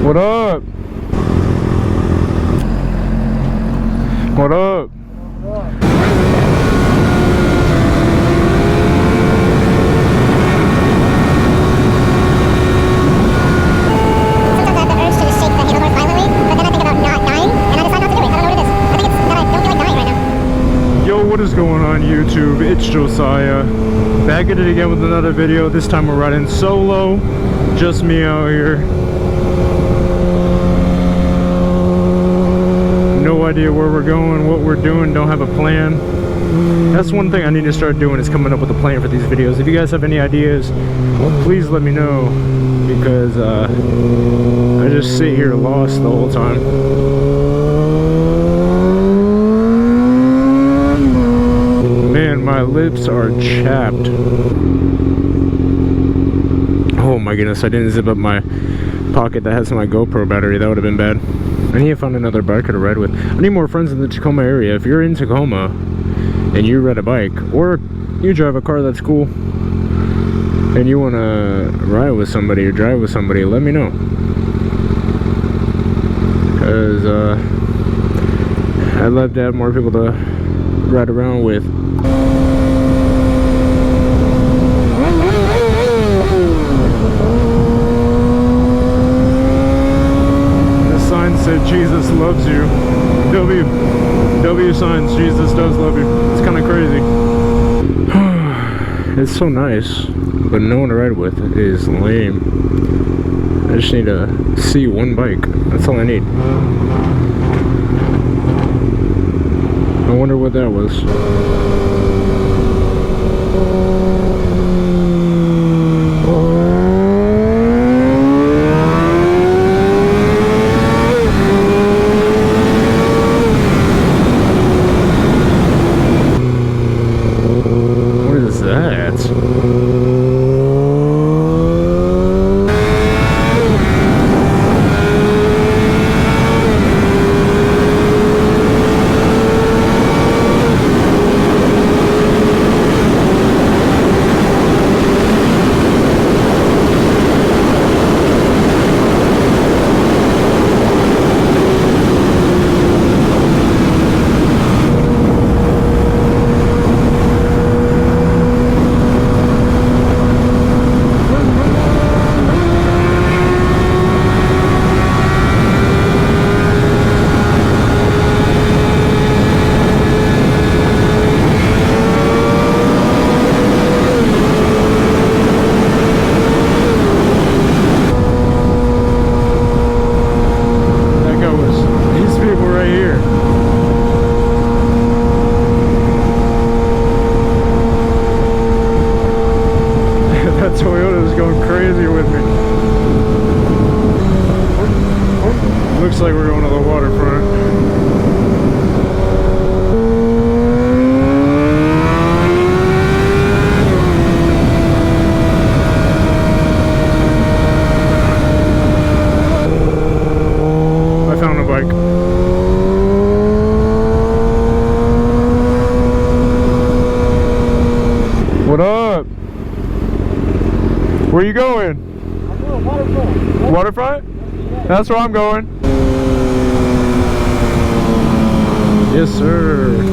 What up? What up? What is going on YouTube? It's Josiah, back at it again with another video. This time we're riding solo, just me out here. No idea where we're going, what we're doing, don't have a plan. That's one thing I need to start doing, is coming up with a plan for these videos. If you guys have any ideas, please let me know, because I just sit here lost the whole time. My lips are chapped. Oh my goodness, I didn't zip up my pocket that has my GoPro battery. That would have been bad. I need to find another biker to ride with. I need more friends in the Tacoma area. If you're in Tacoma and you ride a bike, or you drive a car that's cool, and you want to ride with somebody or drive with somebody, let me know. Because I'd love to have more people to ride around with. Said Jesus loves you. W signs, Jesus does love you. It's kind of crazy. It's so nice, but no one to ride with is lame. I just need to see one bike. That's all I need. I wonder what that was. Looks like we're going to the waterfront. I found a bike. What up? Where you going? I'm going waterfront. Waterfront? That's where I'm going. Yes, sir.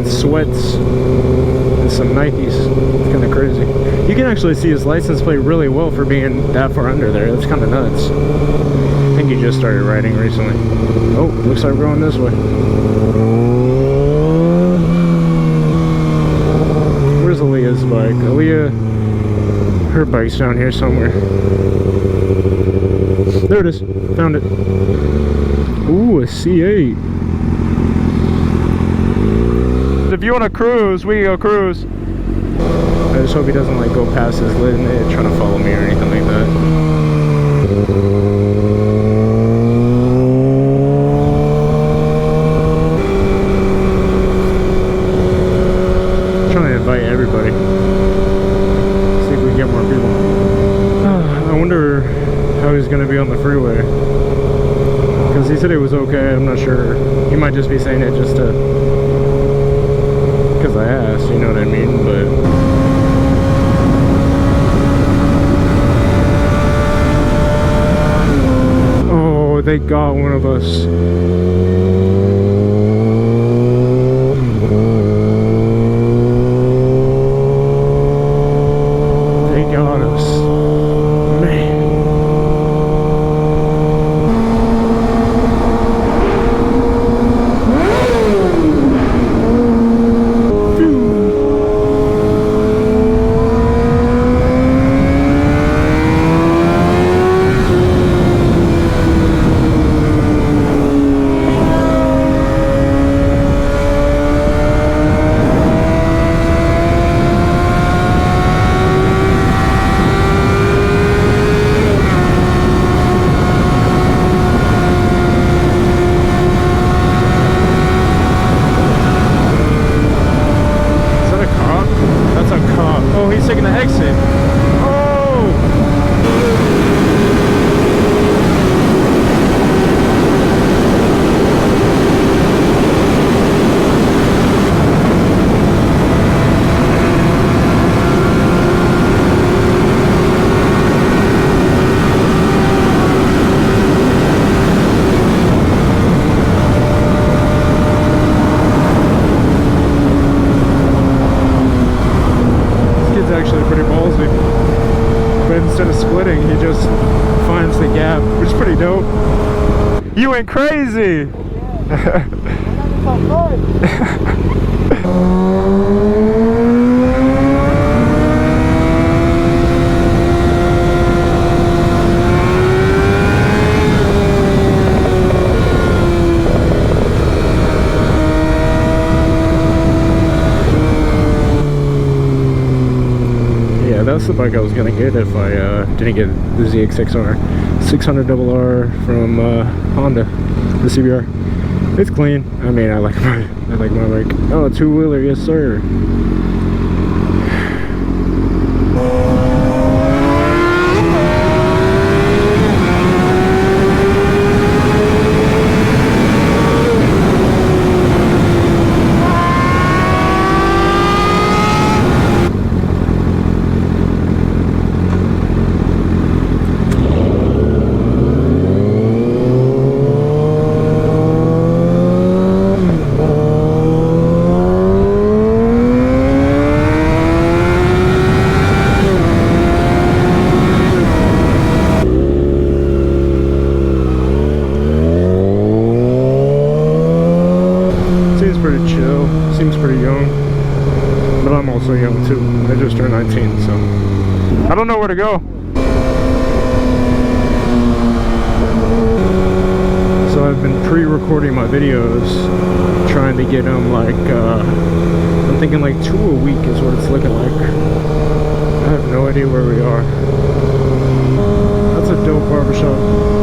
Sweats and some Nikes. It's kind of crazy. You can actually see his license plate really well for being that far under there. That's kind of nuts. I think he just started riding recently. Oh, looks like we're going this way. Where's Aaliyah's bike? Aaliyah, her bike's down here somewhere. There it is. Found it. Ooh, a C8. If you want to cruise, we can go cruise. I just hope he doesn't like go past his lid and trying to follow me or anything like that. Because he said it was okay. I'm not sure. He might just be saying it just to, because I asked, you know what I mean? But oh, they got one of us. You went crazy! Yeah, that's the bike I was gonna get if I didn't get the ZX-6R 600RR from Honda, the CBR. It's clean. I mean, I like my bike. Oh, two-wheeler, yes sir. So young too. I just turned 19, so I don't know where to go. So I've been pre-recording my videos, trying to get them like I'm thinking like 2 a week is what it's looking like. I have no idea where we are. That's a dope barbershop.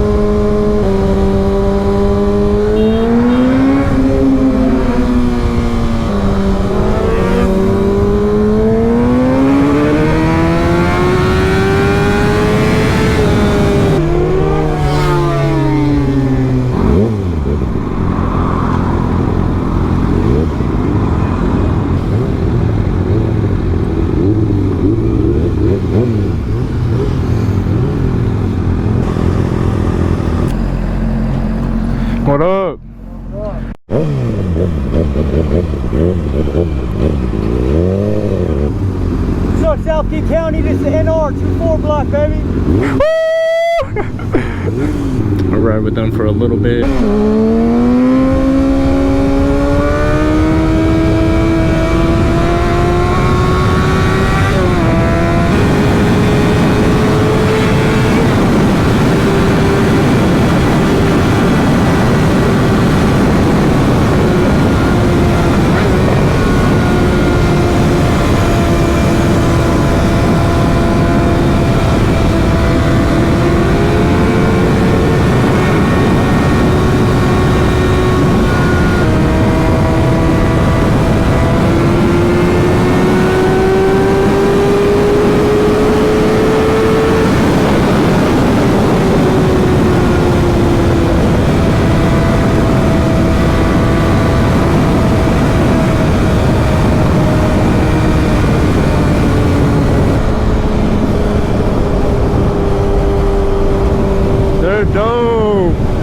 What up? What's up, South Key County? This is the NR 24 block, baby. I'll ride with them for a little bit.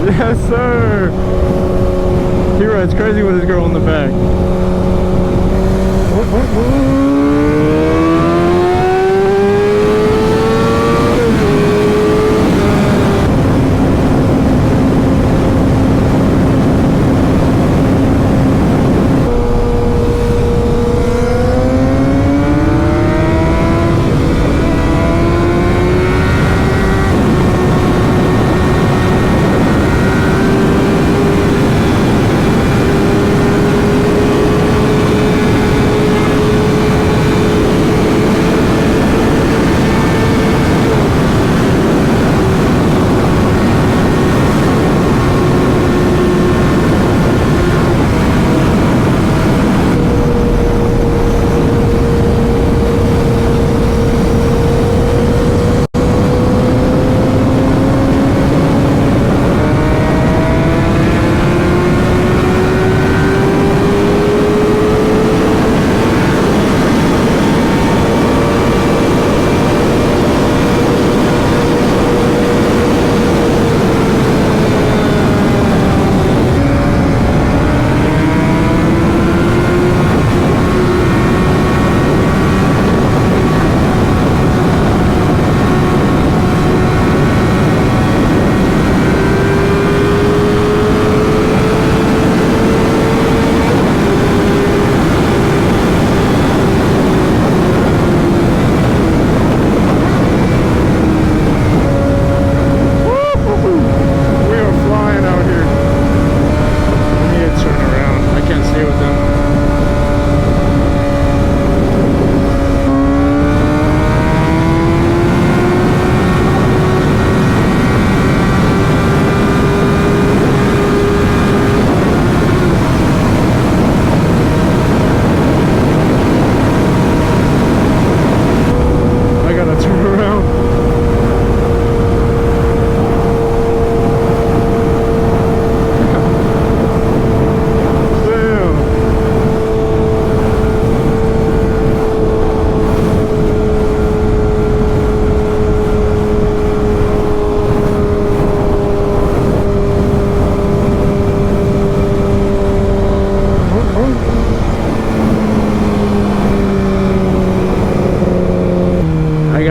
Yes, sir. He rides crazy with his girl in the back.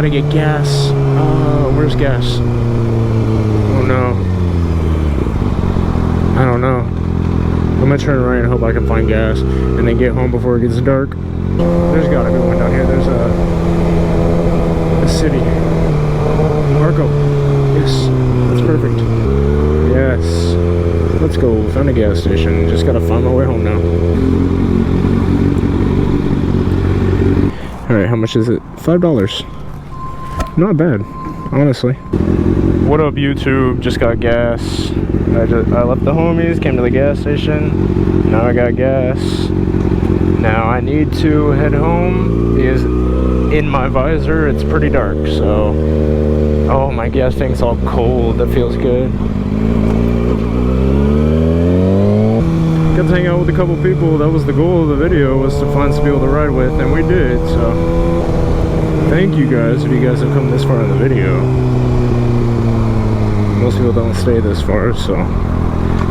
Get gas. Where's gas? Oh no. I don't know. I'm gonna turn right and hope I can find gas and then get home before it gets dark. There's gotta be one down here. There's a city. Marco. Yes. That's perfect. Yes. Let's go. Found a gas station. Just gotta find my way home now. Alright, how much is it? $5. Not bad, honestly. What up, YouTube? Just got gas. I left the homies, came to the gas station. Now I got gas. Now I need to head home because in my visor it's pretty dark. So, oh, my gas tank's all cold. That feels good. Got to hang out with a couple people. That was the goal of the video, was to find some people to ride with, and we did. So. Thank you guys if you guys have come this far in the video. Most people don't stay this far, so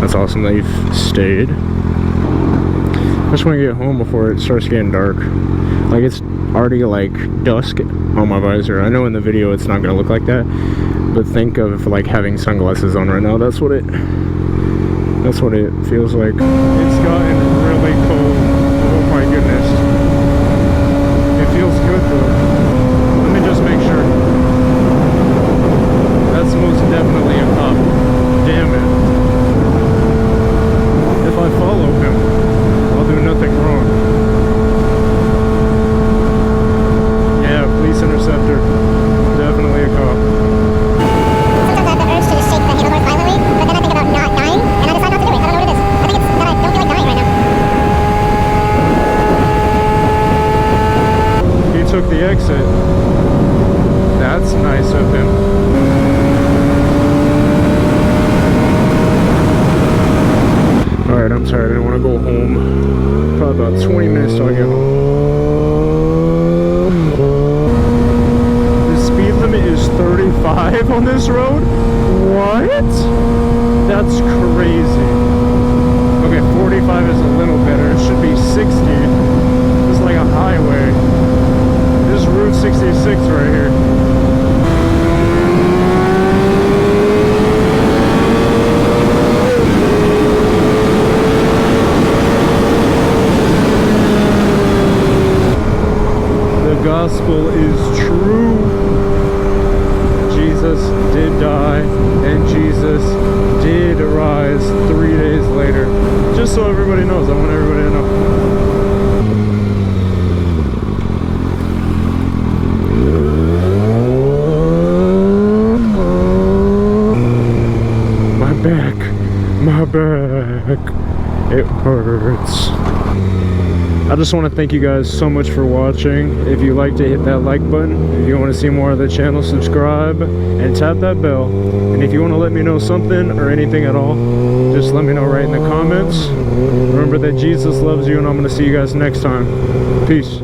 that's awesome that you've stayed. I just want to get home before it starts getting dark. Like, it's already like dusk on my visor. I know in the video it's not going to look like that, but think of like having sunglasses on right now. That's what it feels like. It's gotten really cold. Oh my goodness. It feels good though. Just make sure. That's most definitely a cop. Damn it. If I follow him, I'll do nothing wrong. Yeah, police interceptor. Definitely a cop. Sometimes I have the urge to just shake the handlebars violently, but then I think about not dying, and I decide not to do it. I don't know what it is. I think it's that I don't feel like dying right now. He took the exit. That's nice of him. Alright, I'm tired. I don't want to go home. Probably about 20 minutes till I get home. The speed limit is 35 on this road? What? That's That's crazy. Okay, 45 is a little better. It should be 60. It's like a highway. This is Route 66 right here. The gospel is true. Jesus did die and Jesus did rise 3 days later. Just so everybody knows, I want everybody to know. My back, it hurts. I just want to thank you guys so much for watching. If you like to hit that like button, if you want to see more of the channel, subscribe and tap that bell. And if you want to let me know something or anything at all, just let me know right in the comments. Remember that Jesus loves you, and I'm going to see you guys next time. Peace.